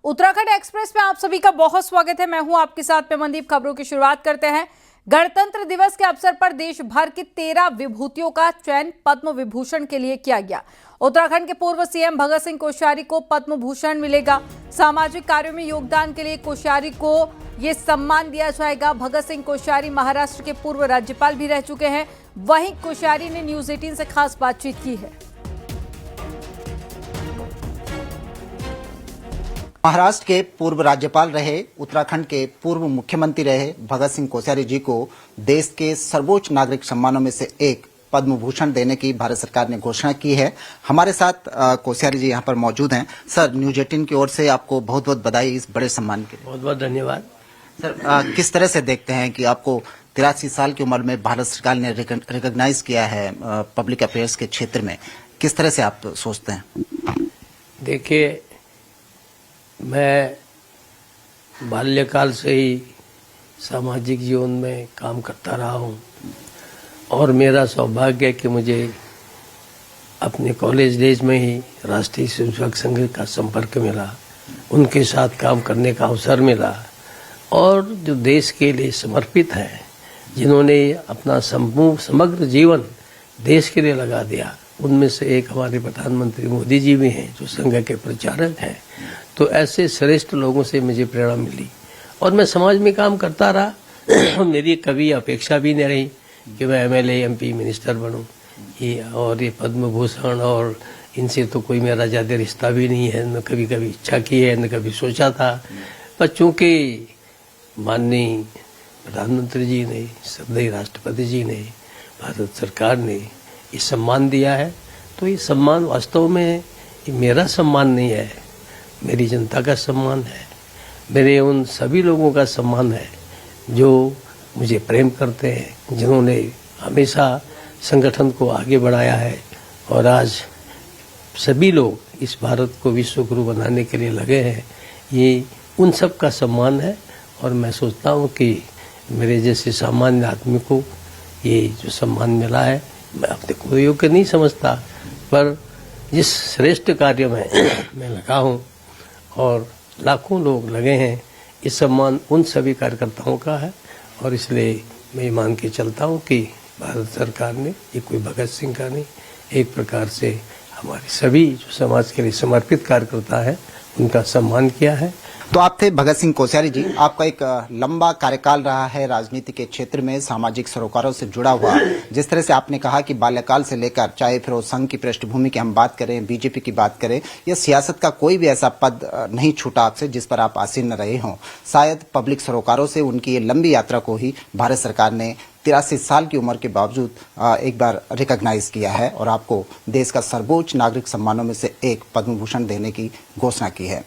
Uttarakhand express में आप सभी का बहुत स्वागत है। मैं हूं आपके साथ में मनदीप। खबरों की शुरुआत करते हैं। गणतंत्र दिवस के अवसर पर देश भर की 13 विभूतियों का चयन पद्म विभूषण के लिए किया गया। उत्तराखंड के पूर्व सीएम भगत सिंह कोश्यारी को पद्म भूषण मिलेगा। सामाजिक कार्यों में योगदान के लिए कोश्यारी को ये सम्मान दिया जाएगा। भगत सिंह कोश्यारी महाराष्ट्र के पूर्व राज्यपाल भी रह चुके हैं। वहीं कोश्यारी ने न्यूज 18 से खास बातचीत की है। महाराष्ट्र के पूर्व राज्यपाल रहे, उत्तराखंड के पूर्व मुख्यमंत्री रहे भगत सिंह कोश्यारी जी को देश के सर्वोच्च नागरिक सम्मानों में से एक पद्म भूषण देने की भारत सरकार ने घोषणा की है। हमारे साथ कोश्यारी जी यहाँ पर मौजूद हैं। सर, न्यूज 18 की ओर से आपको बहुत बहुत बधाई इस बड़े सम्मान के लिए। बहुत बहुत धन्यवाद। सर, किस तरह से देखते हैं कि आपको 83 साल की उम्र में भारत सरकार ने रिकॉग्नाइज किया है पब्लिक अफेयर्स के क्षेत्र में, किस तरह से आप सोचते हैं? देखिए, मैं बाल्यकाल से ही सामाजिक जीवन में काम करता रहा हूँ और मेरा सौभाग्य है कि मुझे अपने कॉलेज डेज में ही राष्ट्रीय स्वयंसेवक संघ का संपर्क मिला, उनके साथ काम करने का अवसर मिला और जो देश के लिए समर्पित हैं, जिन्होंने अपना समग्र जीवन देश के लिए लगा दिया, उनमें से एक हमारे प्रधानमंत्री मोदी जी भी हैं जो संघ के प्रचारक हैं। तो ऐसे श्रेष्ठ लोगों से मुझे प्रेरणा मिली और मैं समाज में काम करता रहा। मेरी कभी अपेक्षा भी नहीं रही कि मैं एमएलए, एमपी, मिनिस्टर बनूं। ये पद्म भूषण और इनसे तो कोई मेरा ज़्यादा रिश्ता भी नहीं है, न कभी इच्छा की है, न कभी सोचा था। पर चूँकि माननीय प्रधानमंत्री जी ने, श्रद्धेय राष्ट्रपति जी ने, भारत सरकार ने ये सम्मान दिया है, तो ये सम्मान वास्तव में ये मेरा सम्मान नहीं है, मेरी जनता का सम्मान है, मेरे उन सभी लोगों का सम्मान है जो मुझे प्रेम करते हैं, जिन्होंने हमेशा संगठन को आगे बढ़ाया है और आज सभी लोग इस भारत को विश्व गुरु बनाने के लिए लगे हैं। ये उन सब का सम्मान है और मैं सोचता हूँ कि मेरे जैसे सामान्य आदमी को ये जो सम्मान मिला है, मैं अपने को योग्य नहीं समझता, पर जिस श्रेष्ठ कार्य में मैं लगा हूँ और लाखों लोग लगे हैं, इस सम्मान उन सभी कार्यकर्ताओं का है और इसलिए मैं मान के चलता हूँ कि भारत सरकार ने, ये कोई भगत सिंह का नहीं, एक प्रकार से हमारे सभी जो समाज के लिए समर्पित कार्यकर्ता है उनका सम्मान किया है। तो आप थे भगत सिंह कोश्यारी जी, आपका एक लंबा कार्यकाल रहा है राजनीति के क्षेत्र में, सामाजिक सरोकारों से जुड़ा हुआ। जिस तरह से आपने कहा कि बाल्यकाल से लेकर, चाहे फिर वो संघ की पृष्ठभूमि की हम बात करें, बीजेपी की बात करें, या सियासत का कोई भी ऐसा पद नहीं छूटा आपसे जिस पर आप आसीन न रहे हों। शायद पब्लिक सरोकारों से उनकी ये लंबी यात्रा को ही भारत सरकार ने 83 साल की उम्र के बावजूद एक बार रिकॉग्नाइज किया है और आपको देश का सर्वोच्च नागरिक सम्मानों में से एक पद्म भूषण देने की घोषणा की है।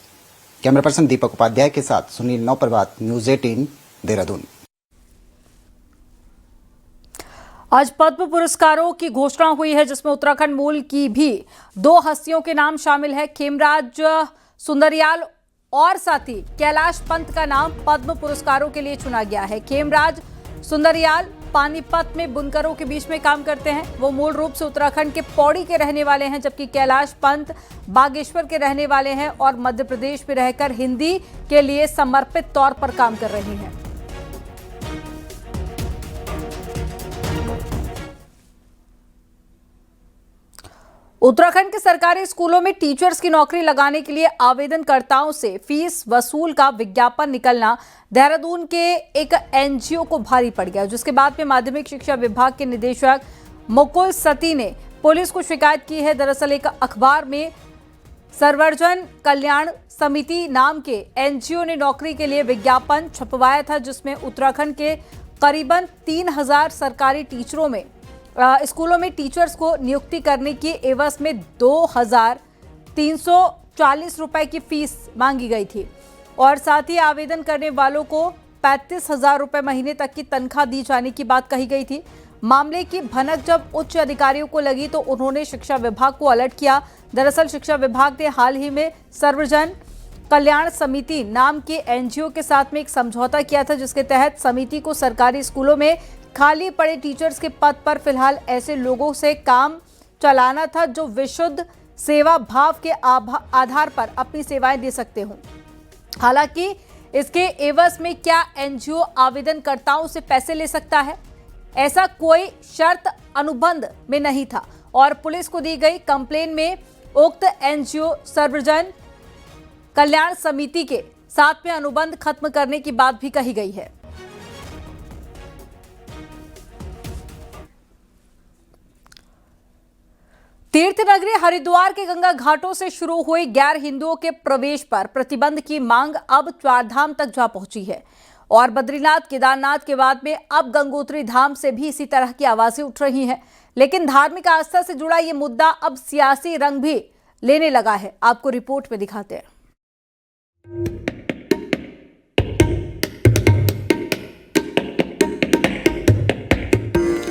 कैमरा पर्सन दीपक उपाध्याय के साथ सुनील नौप्रभात, न्यूज 18, देहरादून। आज पद्म पुरस्कारों की घोषणा हुई है जिसमें उत्तराखंड मूल की भी 2 हस्तियों के नाम शामिल है। खेमराज सुंदरयाल और साथ ही कैलाश पंत का नाम पद्म पुरस्कारों के लिए चुना गया है। खेमराज सुंदरयाल पानीपत में बुनकरों के बीच में काम करते हैं। वो मूल रूप से उत्तराखंड के पौड़ी के रहने वाले हैं, जबकि कैलाश पंत बागेश्वर के रहने वाले हैं और मध्य प्रदेश में रहकर हिंदी के लिए समर्पित तौर पर काम कर रहे हैं। उत्तराखंड के सरकारी स्कूलों में टीचर्स की नौकरी लगाने के लिए आवेदनकर्ताओं से फीस वसूल का विज्ञापन निकलना देहरादून के एक एनजीओ को भारी पड़ गया, जिसके बाद में माध्यमिक शिक्षा विभाग के निदेशक मुकुल सती ने पुलिस को शिकायत की है। दरअसल एक अखबार में सर्वजन कल्याण समिति नाम के एनजीओ ने नौकरी के लिए विज्ञापन छपवाया था, जिसमें उत्तराखंड के करीबन 3000 सरकारी टीचरों में स्कूलों में टीचर्स को नियुक्ति करने की एवज में 2340 रुपए की फीस मांगी गई थी और साथ ही आवेदन करने वालों को 35,000 रुपए महीने तक की तनख्वाह दी जाने की बात कही गई थी। मामले की भनक जब उच्च अधिकारियों को लगी तो उन्होंने शिक्षा विभाग को अलर्ट किया। दरअसल शिक्षा विभाग ने हाल ही में सर्वजन कल्याण समिति नाम के एनजीओ के साथ में एक समझौता किया था, जिसके तहत समिति को सरकारी स्कूलों में खाली पड़े टीचर्स के पद पर फिलहाल ऐसे लोगों से काम चलाना था जो विशुद्ध सेवा भाव के आधार पर अपनी सेवाएं दे सकते हों। हालांकि इसके एवज में क्या एनजीओ आवेदनकर्ताओं से पैसे ले सकता है, ऐसा कोई शर्त अनुबंध में नहीं था और पुलिस को दी गई कंप्लेन में उक्त एनजीओ सर्वजन कल्याण समिति के साथ में अनुबंध खत्म करने की बात भी कही गई है। तीर्थ नगरी हरिद्वार के गंगा घाटों से शुरू हुई गैर हिंदुओं के प्रवेश पर प्रतिबंध की मांग अब चारधाम तक जा पहुंची है और बद्रीनाथ केदारनाथ के बाद में अब गंगोत्री धाम से भी इसी तरह की आवाजें उठ रही हैं। लेकिन धार्मिक आस्था से जुड़ा ये मुद्दा अब सियासी रंग भी लेने लगा है। आपको रिपोर्ट में दिखाते हैं।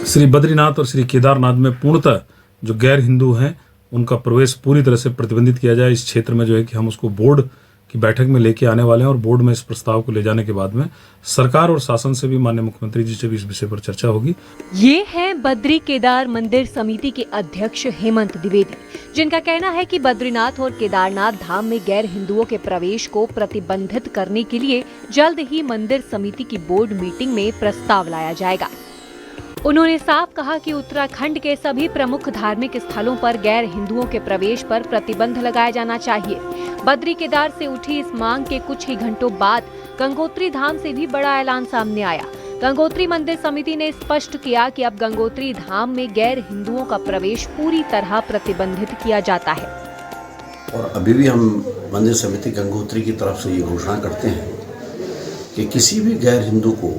श्री बद्रीनाथ और श्री केदारनाथ में पूर्णतः जो गैर हिंदू हैं उनका प्रवेश पूरी तरह से प्रतिबंधित किया जाए। इस क्षेत्र में जो है कि हम उसको बोर्ड की बैठक में लेके आने वाले हैं और बोर्ड में इस प्रस्ताव को ले जाने के बाद में सरकार और शासन से भी माननीय मुख्यमंत्री जी से भी इस विषय पर चर्चा होगी। ये हैं बद्री केदार मंदिर समिति के अध्यक्ष हेमंत द्विवेदी, जिनका कहना है कि बद्रीनाथ और केदारनाथ धाम में गैर हिंदुओं के प्रवेश को प्रतिबंधित करने के लिए जल्द ही मंदिर समिति की बोर्ड मीटिंग में प्रस्ताव लाया जाएगा। उन्होंने साफ कहा कि उत्तराखंड के सभी प्रमुख धार्मिक स्थलों पर गैर हिंदुओं के प्रवेश पर प्रतिबंध लगाया जाना चाहिए। बद्री केदार से उठी इस मांग के कुछ ही घंटों बाद गंगोत्री धाम से भी बड़ा ऐलान सामने आया। गंगोत्री मंदिर समिति ने स्पष्ट किया कि अब गंगोत्री धाम में गैर हिंदुओं का प्रवेश पूरी तरह प्रतिबंधित किया जाता है। और अभी भी हम मंदिर समिति गंगोत्री की तरफ से ये घोषणा करते हैं कि किसी भी गैर हिंदू को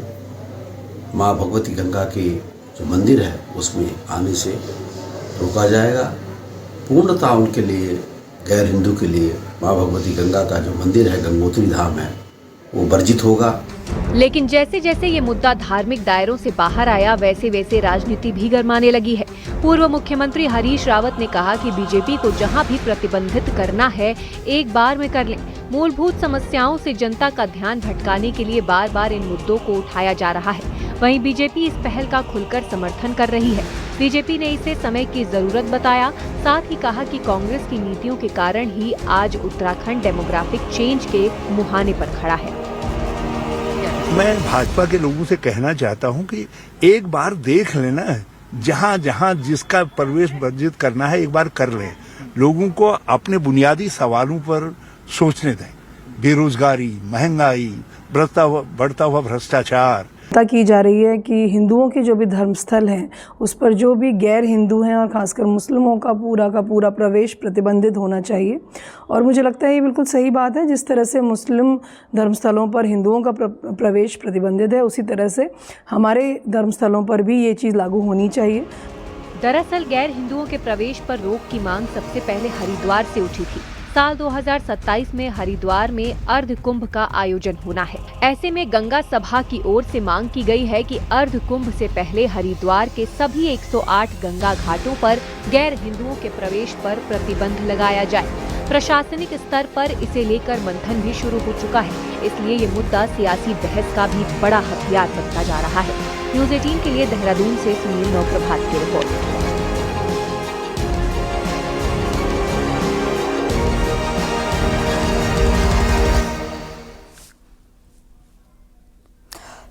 माँ भगवती गंगा के जो मंदिर है उसमें आने से रोका जाएगा। पूर्णतः उनके लिए, गैर हिंदू के लिए माँ भगवती गंगा का जो मंदिर है, गंगोत्री धाम है, वो वर्जित होगा। लेकिन जैसे जैसे ये मुद्दा धार्मिक दायरों से बाहर आया, वैसे वैसे राजनीति भी गरमाने लगी है। पूर्व मुख्यमंत्री हरीश रावत ने कहा कि बीजेपी को जहां भी प्रतिबंधित करना है एक बार में कर लें। मूलभूत समस्याओं से जनता का ध्यान भटकाने के लिए बार बार इन मुद्दों को उठाया जा रहा है। वहीं बीजेपी इस पहल का खुलकर समर्थन कर रही है। बीजेपी ने इसे समय की जरूरत बताया, साथ ही कहा कि कांग्रेस की नीतियों के कारण ही आज उत्तराखंड डेमोग्राफिक चेंज के मुहाने पर खड़ा है। मैं भाजपा के लोगों से कहना चाहता हूं कि एक बार देख लेना, जहां जहां जिसका प्रवेश वर्जित करना है एक बार कर लें। लोगों को अपने बुनियादी सवालों पर सोचने दें। बेरोजगारी, महंगाई, बढ़ता हुआ भ्रष्टाचार की जा रही है कि हिंदुओं के जो भी धर्मस्थल हैं उस पर जो भी गैर हिंदू हैं और खासकर मुस्लिमों का पूरा प्रवेश प्रतिबंधित होना चाहिए। और मुझे लगता है ये बिल्कुल सही बात है। जिस तरह से मुस्लिम धर्मस्थलों पर हिंदुओं का प्रवेश प्रतिबंधित है, उसी तरह से हमारे धर्मस्थलों पर भी ये चीज़ लागू होनी चाहिए। दरअसल गैर हिंदुओं के प्रवेश पर रोक की मांग सबसे पहले हरिद्वार से उठी थी। साल 2027 में हरिद्वार में अर्ध कुंभ का आयोजन होना है। ऐसे में गंगा सभा की ओर से मांग की गई है कि अर्ध कुंभ से पहले हरिद्वार के सभी 108 गंगा घाटों पर गैर हिंदुओं के प्रवेश पर प्रतिबंध लगाया जाए। प्रशासनिक स्तर पर इसे लेकर मंथन भी शुरू हो चुका है, इसलिए ये मुद्दा सियासी बहस का भी बड़ा हथियार बनता जा रहा है। न्यूज़ 18 के लिए देहरादून से सुनील नौप्रभात की रिपोर्ट।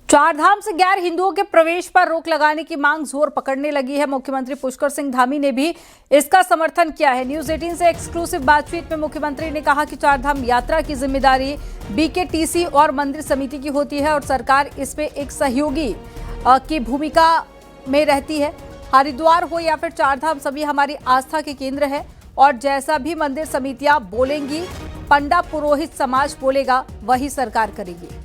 चारधाम से गैर हिंदुओं के प्रवेश पर रोक लगाने की मांग जोर पकड़ने लगी है। मुख्यमंत्री पुष्कर सिंह धामी ने भी इसका समर्थन किया है। न्यूज़ 18 से एक्सक्लूसिव बातचीत में मुख्यमंत्री ने कहा कि चारधाम यात्रा की जिम्मेदारी बीकेटीसी और मंदिर समिति की होती है और सरकार इसमें एक सहयोगी की भूमिका में रहती है। हरिद्वार हो या फिर चारधाम, सभी हमारी आस्था के केंद्र है और जैसा भी मंदिर समितियां बोलेंगी, पंडा पुरोहित समाज बोलेगा, वही सरकार करेगी।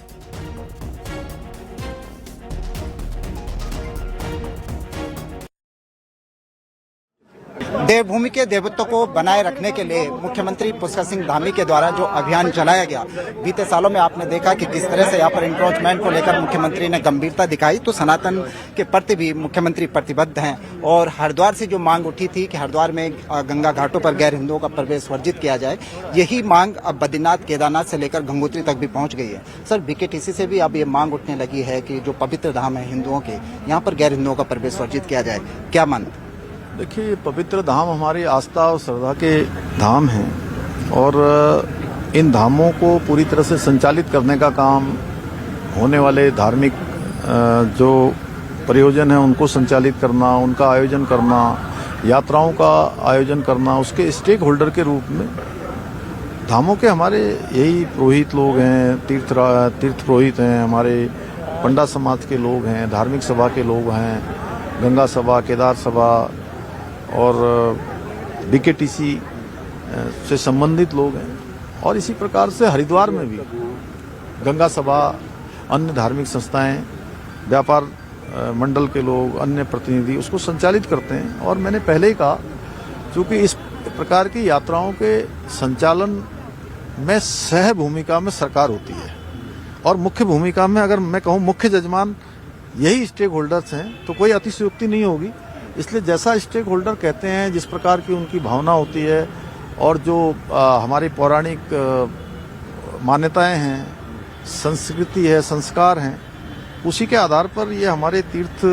देवभूमि के देवत्व को बनाए रखने के लिए मुख्यमंत्री पुष्कर सिंह धामी के द्वारा जो अभियान चलाया गया, बीते सालों में आपने देखा कि किस तरह से यहाँ पर इंक्रोचमेंट को लेकर मुख्यमंत्री ने गंभीरता दिखाई, तो सनातन के प्रति भी मुख्यमंत्री प्रतिबद्ध हैं। और हरिद्वार से जो मांग उठी थी कि हरिद्वार में गंगा घाटों पर गैर हिंदुओं का प्रवेश वर्जित किया जाए, यही मांग अब बद्रीनाथ केदारनाथ से लेकर गंगोत्री तक भी पहुंच गई है। सर, बीकेटीसी से भी अब ये मांग उठने लगी है कि जो पवित्र धाम है हिंदुओं के, यहाँ पर गैर हिंदुओं का प्रवेश वर्जित किया जाए, क्या मानते? देखिए, पवित्र धाम हमारी आस्था और श्रद्धा के धाम हैं और इन धामों को पूरी तरह से संचालित करने का काम होने वाले धार्मिक जो प्रयोजन है उनको संचालित करना, उनका आयोजन करना, यात्राओं का आयोजन करना, उसके स्टेक होल्डर के रूप में धामों के हमारे यही पुरोहित लोग हैं, तीर्थ पुरोहित हैं, हमारे पंडा समाज के लोग हैं, धार्मिक सभा के लोग हैं, गंगा सभा, केदार सभा और बीकेटीसी से संबंधित लोग हैं। और इसी प्रकार से हरिद्वार में भी गंगा सभा, अन्य धार्मिक संस्थाएं, व्यापार मंडल के लोग, अन्य प्रतिनिधि उसको संचालित करते हैं। और मैंने पहले ही कहा, क्योंकि इस प्रकार की यात्राओं के संचालन में सह भूमिका में सरकार होती है और मुख्य भूमिका में, अगर मैं कहूँ मुख्य जजमान यही स्टेक होल्डर्स हैं, तो कोई अतिशयोक्ति नहीं होगी। इसलिए जैसा स्टेक होल्डर कहते हैं, जिस प्रकार की उनकी भावना होती है और जो हमारी पौराणिक मान्यताएं हैं, संस्कृति है, संस्कार हैं, उसी के आधार पर ये हमारे तीर्थ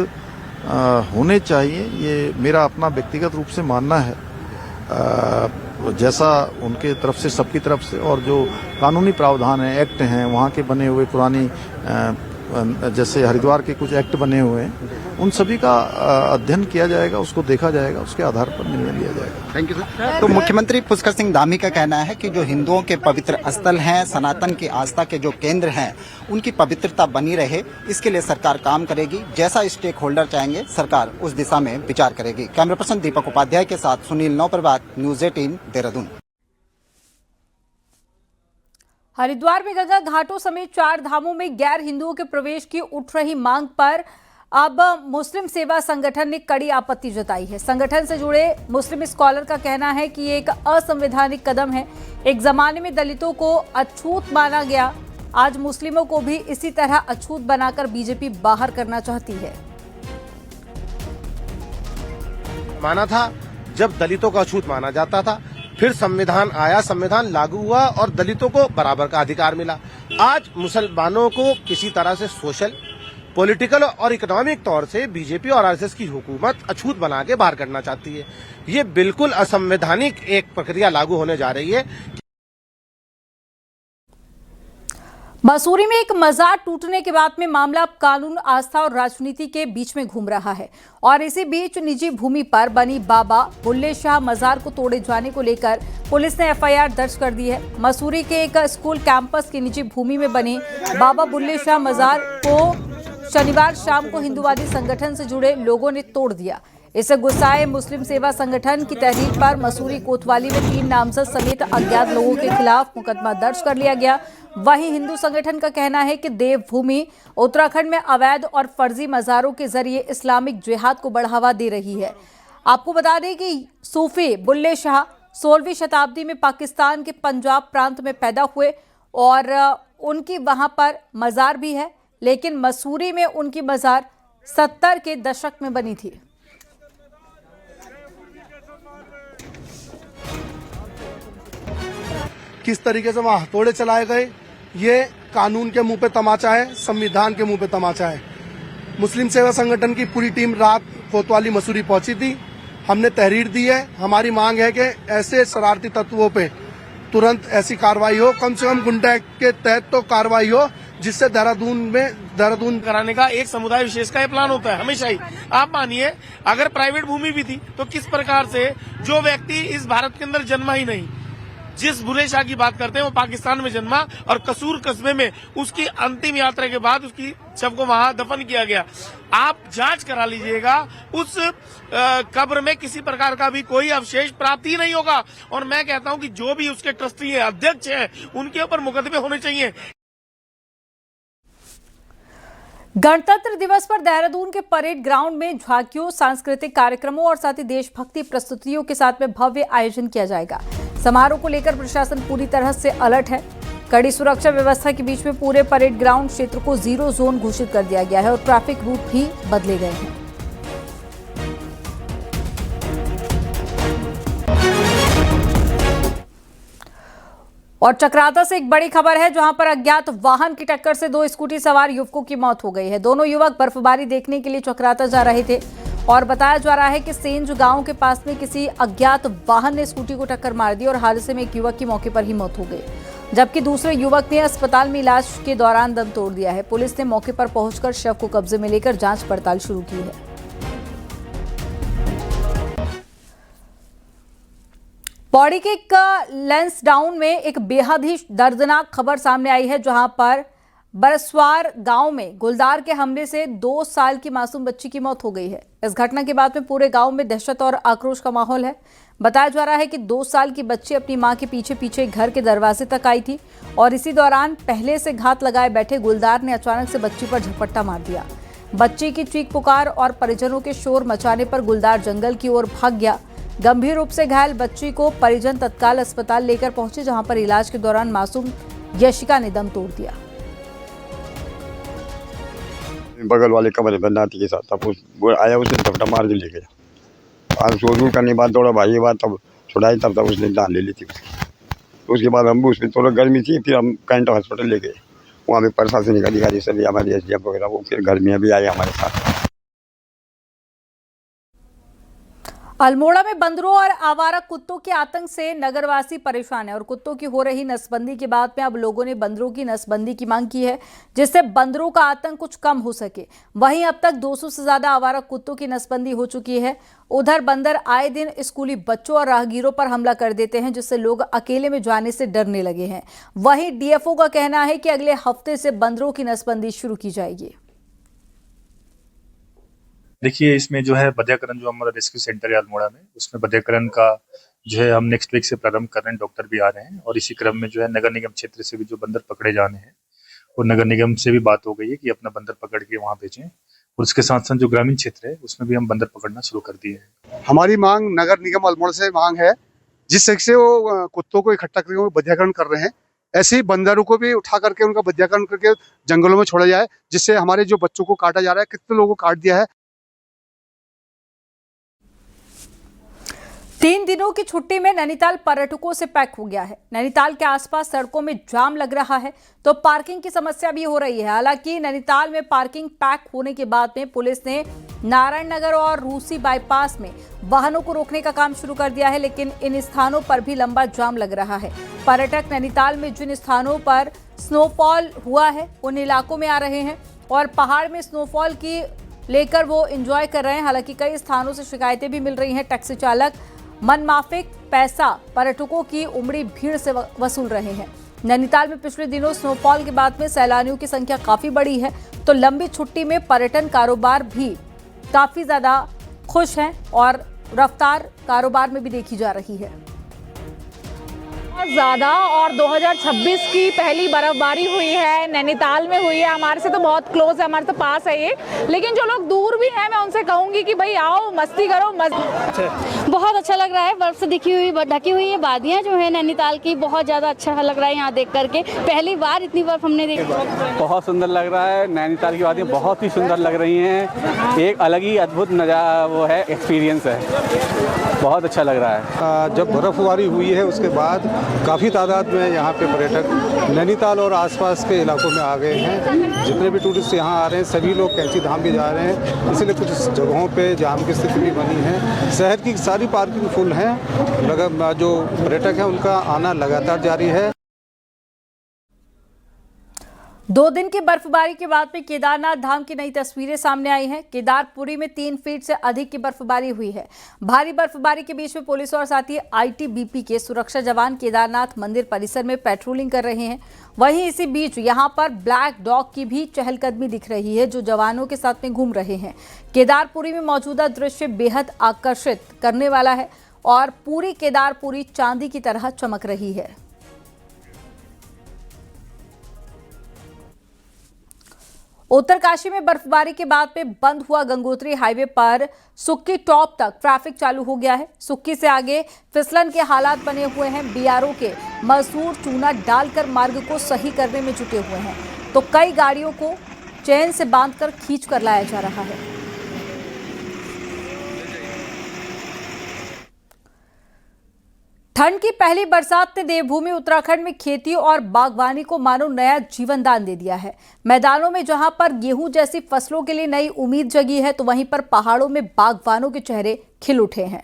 होने चाहिए। ये मेरा अपना व्यक्तिगत रूप से मानना है, जैसा उनके तरफ से, सबकी तरफ से। और जो कानूनी प्रावधान है, एक्ट हैं, वहाँ के बने हुए पुरानी जैसे हरिद्वार के कुछ एक्ट बने हुए हैं, उन सभी का अध्ययन किया जाएगा, उसको देखा जाएगा, उसके आधार पर निर्णय लिया जाएगा। Thank you sir. तो मुख्यमंत्री पुष्कर सिंह धामी का कहना है कि जो हिंदुओं के पवित्र स्थल हैं, सनातन की आस्था के जो केंद्र हैं, उनकी पवित्रता बनी रहे, इसके लिए सरकार काम करेगी। जैसा स्टेक होल्डर चाहेंगे, सरकार उस दिशा में विचार करेगी। कैमरा पर्सन दीपक उपाध्याय के साथ सुनील नौप्रभात, न्यूज 18 देहरादून। हरिद्वार में गंगा घाटों समेत 4 धामों में गैर हिंदुओं के प्रवेश की उठ रही मांग पर अब मुस्लिम सेवा संगठन ने कड़ी आपत्ति जताई है। संगठन से जुड़े मुस्लिम स्कॉलर का कहना है कि ये एक असंवैधानिक कदम है। एक जमाने में दलितों को अछूत माना गया, आज मुस्लिमों को भी इसी तरह अछूत बनाकर बीजेपी बाहर करना चाहती है। माना था जब दलितों का अछूत माना जाता था, फिर संविधान आया, संविधान लागू हुआ और दलितों को बराबर का अधिकार मिला। आज मुसलमानों को किसी तरह से सोशल, पॉलिटिकल और इकोनॉमिक तौर से बीजेपी और आरएसएस की हुकूमत अछूत बना के बाहर करना चाहती है। ये बिल्कुल असंवैधानिक एक प्रक्रिया लागू होने जा रही है। मसूरी में एक मजार टूटने के बाद में मामला अब कानून, आस्था और राजनीति के बीच में घूम रहा है। और इसी बीच निजी भूमि पर बनी बाबा बुल्ले शाह मजार को तोड़े जाने को लेकर पुलिस ने एफआईआर दर्ज कर दी है। मसूरी के एक स्कूल कैंपस की निजी भूमि में बने बाबा बुल्ले शाह मजार को शनिवार शाम को हिंदुवादी संगठन से जुड़े लोगों ने तोड़ दिया। इससे गुस्साए मुस्लिम सेवा संगठन की तहरीर पर मसूरी कोतवाली में 3 नामजद समेत अज्ञात लोगों के खिलाफ मुकदमा दर्ज कर लिया गया। वहीं हिंदू संगठन का कहना है कि देवभूमि उत्तराखंड में अवैध और फर्जी मज़ारों के जरिए इस्लामिक जिहाद को बढ़ावा दे रही है। आपको बता दें कि सूफी बुल्ले शाह 16वीं शताब्दी में पाकिस्तान के पंजाब प्रांत में पैदा हुए और उनकी वहां पर मज़ार भी है, लेकिन मसूरी में उनकी मज़ार 70 के दशक में बनी थी। किस तरीके से वहां हथौड़े चलाए गए, ये कानून के मुंह पे तमाचा है, संविधान के मुंह पे तमाचा है। मुस्लिम सेवा संगठन की पूरी टीम रात कोतवाली मसूरी पहुंची थी। हमने तहरीर दी है। हमारी मांग है कि ऐसे शरारती तत्वों पे तुरंत ऐसी कार्रवाई हो, कम से कम गुंडा एक्ट के तहत तो कार्रवाई हो, जिससे देहरादून कराने का एक समुदाय विशेष का ये प्लान होता है हमेशा ही। आप मानिए अगर प्राइवेट भूमि भी थी तो किस प्रकार से जो व्यक्ति इस भारत के अंदर जन्मा ही नहीं, जिस बुल्ले शाह की बात करते हैं वो पाकिस्तान में जन्मा और कसूर कस्बे में उसकी अंतिम यात्रा के बाद उसकी शव को वहां दफन किया गया। आप जांच करा लीजिएगा, उस कब्र में किसी प्रकार का भी कोई अवशेष प्राप्त ही नहीं होगा। और मैं कहता हूं कि जो भी उसके ट्रस्टी हैं, अध्यक्ष हैं, उनके ऊपर मुकदमे होने चाहिए। गणतंत्र दिवस पर देहरादून के परेड ग्राउंड में झांकियों, सांस्कृतिक कार्यक्रमों और साथ ही देशभक्ति प्रस्तुतियों के साथ में भव्य आयोजन किया जाएगा। समारोह को लेकर प्रशासन पूरी तरह से अलर्ट है। कड़ी सुरक्षा व्यवस्था के बीच में पूरे परेड ग्राउंड क्षेत्र को 0 जोन घोषित कर दिया गया है और ट्रैफिक रूट भी बदले गए हैं। और चक्राता से एक बड़ी खबर है, जहां पर अज्ञात वाहन की टक्कर से 2 स्कूटी सवार युवकों की मौत हो गई है। दोनों युवक बर्फबारी देखने के लिए चक्राता जा रहे थे और बताया जा रहा है कि सेंज गांव के पास में किसी अज्ञात वाहन ने स्कूटी को टक्कर मार दी और हादसे में एक युवक की मौके पर ही मौत हो गई। जबकि दूसरे युवक ने अस्पताल में इलाज के दौरान दम तोड़ दिया है। पुलिस ने मौके पर पहुंचकर शव को कब्जे में लेकर जांच पड़ताल शुरू की है। पौड़ी के एक लैंसडाउन में एक बेहद ही दर्दनाक खबर सामने आई है, जहां पर बरसवार गांव में गुलदार के हमले से 2 साल की मासूम बच्ची की मौत हो गई है। इस घटना के बाद में पूरे गांव में दहशत और आक्रोश का माहौल है। बताया जा रहा है कि 2 साल की बच्ची अपनी मां के पीछे पीछे घर के दरवाजे तक आई थी और इसी दौरान पहले से घात लगाए बैठे गुलदार ने अचानक से बच्ची पर झपट्टा मार दिया। बच्ची की चीख पुकार और परिजनों के शोर मचाने पर गुलदार जंगल की ओर भाग गया। गंभीर रूप से घायल बच्ची को परिजन तत्काल अस्पताल लेकर पहुंचे, जहां पर इलाज के दौरान मासूम यशिका ने दम तोड़ दिया। बगल वाले कमरे में नाती के साथ तब वो आया, उसने झपटा मार के ले गया। आज शोर करने के बाद थोड़ा भाई बात तब छुड़ाई, तब उसने जान ले ली थी। उसके बाद हम उसमें थोड़ा गर्मी थी, फिर हम कैंटो हॉस्पिटल ले गए। वहाँ पे प्रशासनिक अधिकारी सभी हमारे SDM वगैरह वो फिर घर में भी आए हमारे साथ। अल्मोड़ा में बंदरों और आवारा कुत्तों के आतंक से नगरवासी परेशान है और कुत्तों की हो रही नसबंदी के बाद में अब लोगों ने बंदरों की नसबंदी की मांग की है, जिससे बंदरों का आतंक कुछ कम हो सके। वहीं अब तक 200 से ज्यादा आवारा कुत्तों की नसबंदी हो चुकी है। उधर बंदर आए दिन स्कूली बच्चों और राहगीरों पर हमला कर देते हैं, जिससे लोग अकेले में जाने से डरने लगे हैं। वहीं DFO का कहना है कि अगले हफ्ते से बंदरों की नसबंदी शुरू की जाएगी। देखिए, इसमें जो है बधियाकरण जो हमारा रेस्क्यू सेंटर है अल्मोड़ा में, उसमें बधियाकरण का जो है हम नेक्स्ट वीक से प्रारंभ कर रहे हैं। डॉक्टर भी आ रहे हैं और इसी क्रम में जो है नगर निगम क्षेत्र से भी जो बंदर पकड़े जाने हैं और नगर निगम से भी बात हो गई है कि अपना बंदर पकड़ के वहाँ भेजें। और उसके साथ साथ जो ग्रामीण क्षेत्र है उसमें भी हम बंदर पकड़ना शुरू कर दिए हैं। हमारी मांग नगर निगम अल्मोड़ा से मांग है, जिस से वो कुत्तों को इकट्ठा करके बधियाकरण कर रहे हैं, ऐसे ही बंदरों को भी उठा करके उनका बधियाकरण करके जंगलों में छोड़ा जाए, जिससे हमारे जो बच्चों को काटा जा रहा है, कितने लोगों को काट दिया है। 3 दिनों की छुट्टी में नैनीताल पर्यटकों से पैक हो गया है। नैनीताल के आसपास सड़कों में जाम लग रहा है तो पार्किंग की समस्या भी हो रही है। हालांकि नैनीताल में पार्किंग पैक होने के बाद में पुलिस ने नारायण नगर और रूसी बाईपास में वाहनों को रोकने का काम शुरू कर दिया है, लेकिन इन स्थानों पर भी लंबा जाम लग रहा है। पर्यटक नैनीताल में जिन स्थानों पर स्नोफॉल हुआ है उन इलाकों में आ रहे हैं और पहाड़ में स्नोफॉल की लेकर वो एंजॉय कर रहे हैं। हालांकि कई स्थानों से शिकायतें भी मिल रही हैं। टैक्सी चालक मनमाफिक पैसा पर्यटकों की उमड़ी भीड़ से वसूल रहे हैं। नैनीताल में पिछले दिनों स्नोफॉल के बाद में सैलानियों की संख्या काफी बढ़ी है, तो लंबी छुट्टी में पर्यटन कारोबार भी काफी ज्यादा खुश हैं और रफ्तार कारोबार में भी देखी जा रही है। ज़्यादा और 2026 की पहली बर्फबारी हुई है, नैनीताल में हुई है। हमारे से तो बहुत क्लोज है, हमारे तो पास है ये, लेकिन जो लोग दूर भी हैं मैं उनसे कहूँगी कि भाई आओ मस्ती करो। बहुत अच्छा लग रहा है, बर्फ से ढकी हुई है वादियाँ जो है नैनीताल की, बहुत ज़्यादा अच्छा लग रहा है यहाँ देख करके। पहली बार इतनी बर्फ हमने देखी। बहुत सुंदर लग रहा है, नैनीताल की वादियाँ बहुत ही सुंदर लग रही हैं। एक अलग ही अद्भुत नज़ारा वो है, एक्सपीरियंस है, बहुत अच्छा लग रहा है। जब बर्फबारी हुई है उसके बाद काफ़ी तादाद में यहाँ पे पर्यटक नैनीताल और आसपास के इलाकों में आ गए हैं। जितने भी टूरिस्ट यहाँ आ रहे हैं सभी लोग कैंची धाम भी जा रहे हैं, इसलिए कुछ जगहों पे जाम की स्थिति भी बनी है। शहर की सारी पार्किंग फुल हैं, जो पर्यटक हैं उनका आना लगातार जारी है। 2 दिन की बर्फबारी के बाद में केदारनाथ धाम की नई तस्वीरें सामने आई हैं। केदारपुरी में 3 फीट से अधिक की बर्फबारी हुई है। भारी बर्फबारी के बीच में पुलिस और साथ ही ITBP के सुरक्षा जवान केदारनाथ मंदिर परिसर में पेट्रोलिंग कर रहे हैं। वहीं इसी बीच यहां पर ब्लैक डॉग की भी चहलकदमी दिख रही है, जो जवानों के साथ में घूम रहे हैं। केदारपुरी में मौजूदा दृश्य बेहद आकर्षित करने वाला है और पूरी केदारपुरी चांदी की तरह चमक रही है। उत्तरकाशी में बर्फबारी के बाद में बंद हुआ गंगोत्री हाईवे पर सुक्की टॉप तक ट्रैफिक चालू हो गया है। सुक्की से आगे फिसलन के हालात बने हुए हैं। BRO के मजदूर चूना डालकर मार्ग को सही करने में जुटे हुए हैं, तो कई गाड़ियों को चेन से बांधकर खींच कर लाया जा रहा है। ठंड की पहली बरसात ने देवभूमि उत्तराखंड में खेती और बागवानी को मानो नया जीवन दान दे दिया है। मैदानों में जहां पर गेहूं जैसी फसलों के लिए नई उम्मीद जगी है, तो वहीं पर पहाड़ों में बागवानों के चेहरे खिल उठे हैं।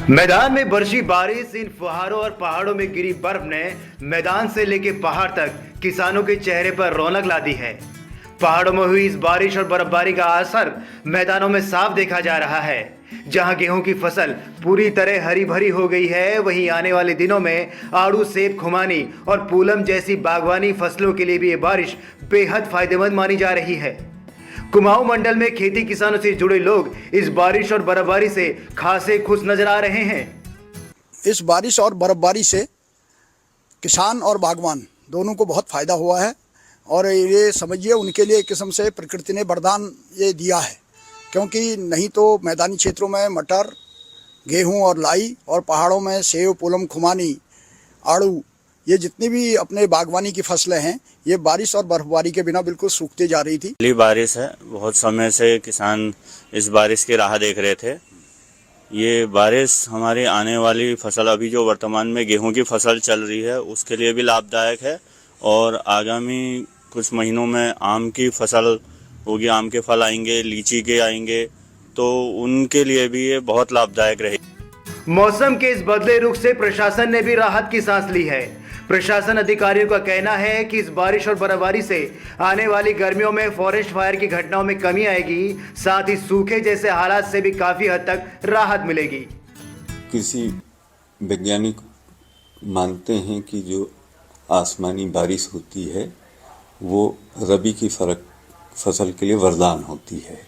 मैदान में बरसी बारिश, इन फुहारों और पहाड़ों में गिरी बर्फ ने मैदान से लेके पहाड़ तक किसानों के चेहरे पर रौनक ला दी है। पहाड़ों में हुई इस बारिश और बर्फबारी का असर मैदानों में साफ देखा जा रहा है। जहां गेहूं की फसल पूरी तरह हरी भरी हो गई है, वहीं आने वाले दिनों में आड़ू, सेब, खुमानी और पूलम जैसी बागवानी फसलों के लिए भी ये बारिश बेहद फायदेमंद मानी जा रही है। कुमाऊं मंडल में खेती किसानों से जुड़े लोग इस बारिश और बर्फबारी से खासे खुश नजर आ रहे हैं। इस बारिश और बर्फबारी से किसान और बागवान दोनों को बहुत फायदा हुआ है और ये समझिए उनके लिए एक किस्म से प्रकृति ने वरदान ये दिया है, क्योंकि नहीं तो मैदानी क्षेत्रों में मटर, गेहूं और लाई और पहाड़ों में सेब, पूलम, खुमानी, आड़ू, ये जितनी भी अपने बागवानी की फसलें हैं ये बारिश और बर्फबारी के बिना बिल्कुल सूखते जा रही थी। पहली बारिश है, बहुत समय से किसान इस बारिश की राह देख रहे थे। ये बारिश हमारी आने वाली फसल, अभी जो वर्तमान में गेहूं की फसल चल रही है उसके लिए भी लाभदायक है और आगामी कुछ महीनों में आम की फसल होगी, आम के फल आएंगे, लीची के आएंगे, तो उनके लिए भी ये बहुत लाभदायक रहेगी। मौसम के इस बदले रुख से प्रशासन ने भी राहत की सांस ली है। प्रशासन अधिकारियों का कहना है कि इस बारिश और बर्फबारी से आने वाली गर्मियों में फॉरेस्ट फायर की घटनाओं में कमी आएगी, साथ ही सूखे जैसे हालात से भी काफी हद तक राहत मिलेगी। कृषि वैज्ञानिक मानते हैं कि जो आसमानी बारिश होती है वो रबी की फसल के लिए वरदान होती है।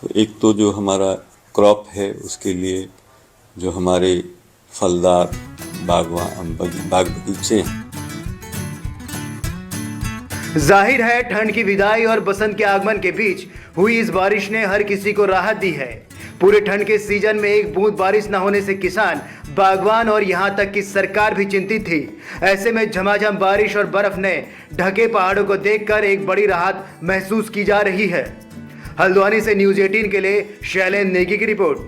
तो एक तो जो हमारा क्रॉप है उसके लिए जो हमारे फलदार बाग बगीचे हैं। जाहिर है ठंड की विदाई और बसंत के आगमन के बीच हुई इस बारिश ने हर किसी को राहत दी है। पूरे ठंड के सीजन में एक बूंद बारिश न होने से किसान, बागवान और यहां तक कि सरकार भी चिंतित थी। ऐसे में झमाझम बारिश और बर्फ ने ढके पहाड़ों को देखकर एक बड़ी राहत महसूस की जा रही है। हल्द्वानी से न्यूज़ 18 के लिए शैलेंद्र नेगी की रिपोर्ट।